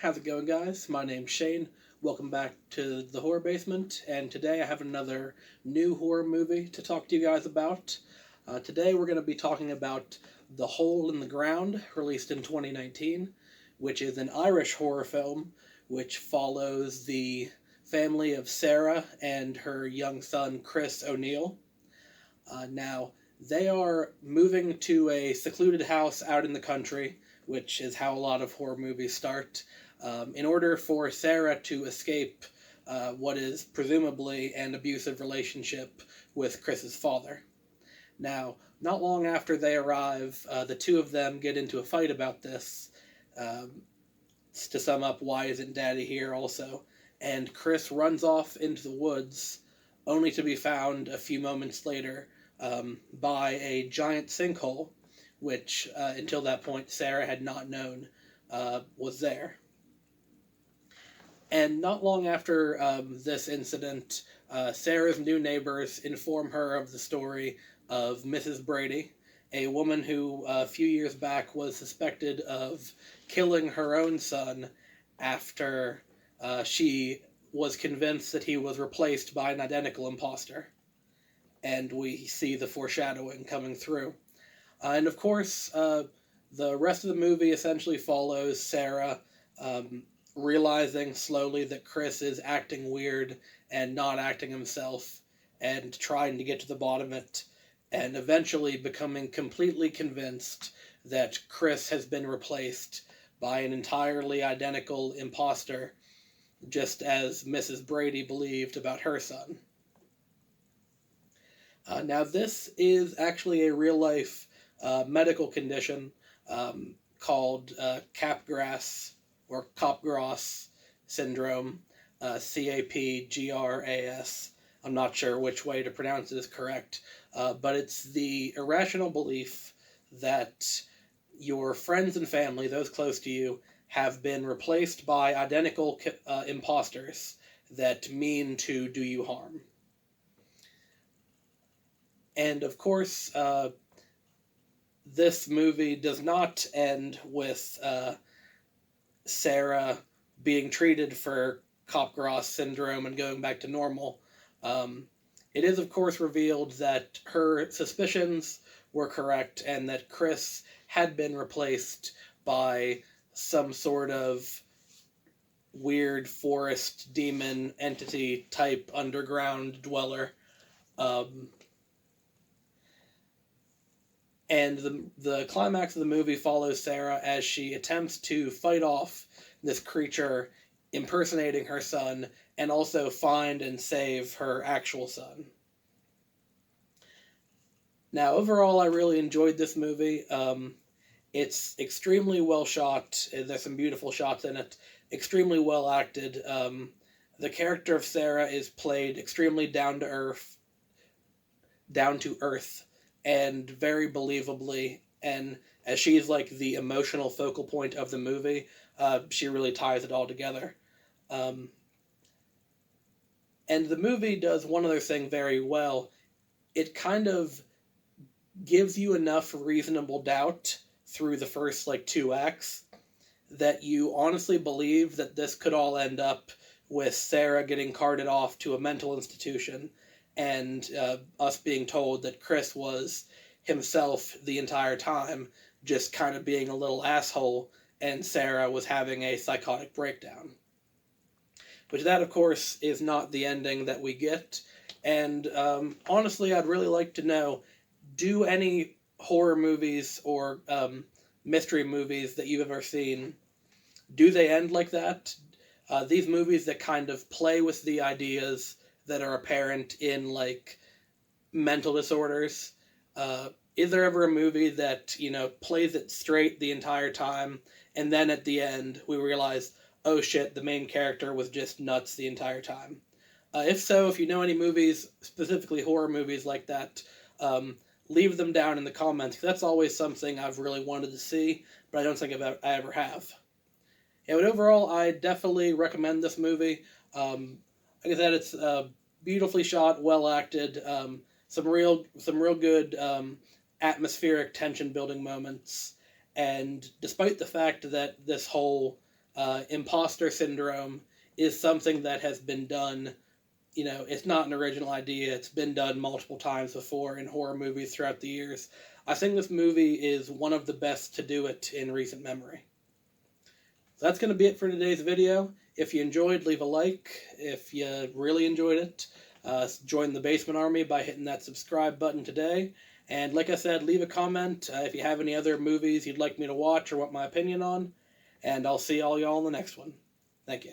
How's it going, guys? My name's Shane. Welcome back to the Horror Basement, and today I have another new horror movie to talk to you guys about. Today we're going to be talking about The Hole in the Ground, released in 2019, which is an Irish horror film which follows the family of Sarah and her young son Chris O'Neill. Now, they are moving to a secluded house out in the country, which is how a lot of horror movies start, in order for Sarah to escape what is presumably an abusive relationship with Chris's father. Now, not long after they arrive, the two of them get into a fight about this. To sum up, why isn't Daddy here also? And Chris runs off into the woods, only to be found a few moments later by a giant sinkhole, which until that point Sarah had not known was there. And not long after this incident, Sarah's new neighbors inform her of the story of Mrs. Brady, a woman who a few years back was suspected of killing her own son after she was convinced that he was replaced by an identical impostor. And we see the foreshadowing coming through. And of course, the rest of the movie essentially follows Sarah realizing slowly that Chris is acting weird and not acting himself, and trying to get to the bottom of it, and eventually becoming completely convinced that Chris has been replaced by an entirely identical imposter, just as Mrs. Brady believed about her son. Now, this is actually a real-life medical condition called Capgras or Capgras syndrome, Capgras. I'm not sure which way to pronounce it is correct, but it's the irrational belief that your friends and family, those close to you, have been replaced by identical imposters that mean to do you harm. And of course, this movie does not end with Sarah being treated for Capgras syndrome and going back to normal. It is, of course, revealed that her suspicions were correct and that Chris had been replaced by some sort of weird forest demon entity type underground dweller. And the climax of the movie follows Sarah as she attempts to fight off this creature impersonating her son, and also find and save her actual son. Now, overall, I really enjoyed this movie. It's extremely well shot. There's some beautiful shots in it. Extremely well acted. The character of Sarah is played extremely down to earth, and very believably, and as she's like the emotional focal point of the movie, she really ties it all together. And the movie does one other thing very well. It kind of gives you enough reasonable doubt through the first, two acts that you honestly believe that this could all end up with Sarah getting carted off to a mental institution, and us being told that Chris was himself the entire time, just kind of being a little asshole, and Sarah was having a psychotic breakdown. But that, of course, is not the ending that we get, and honestly, I'd really like to know, do any horror movies or mystery movies that you've ever seen, do they end like that? These movies that kind of play with the ideas that are apparent in, mental disorders. Is there ever a movie that, plays it straight the entire time, and then at the end we realize, oh shit, the main character was just nuts the entire time? If so, if you know any movies, specifically horror movies like that, leave them down in the comments, because that's always something I've really wanted to see, but I don't think I ever have. Yeah, but overall, I definitely recommend this movie. Like I said, it's beautifully shot, well acted, some real good atmospheric tension building moments, and despite the fact that this whole Impostor syndrome is something that has been done. It's not an original idea. It's been done multiple times before in horror movies throughout the years. I think this movie is one of the best to do it in recent memory. So that's going to be it for today's video. If you enjoyed, leave a like. If you really enjoyed it, join the Basement Army by hitting that subscribe button today. And like I said, leave a comment if you have any other movies you'd like me to watch or want my opinion on. And I'll see all y'all in the next one. Thank you.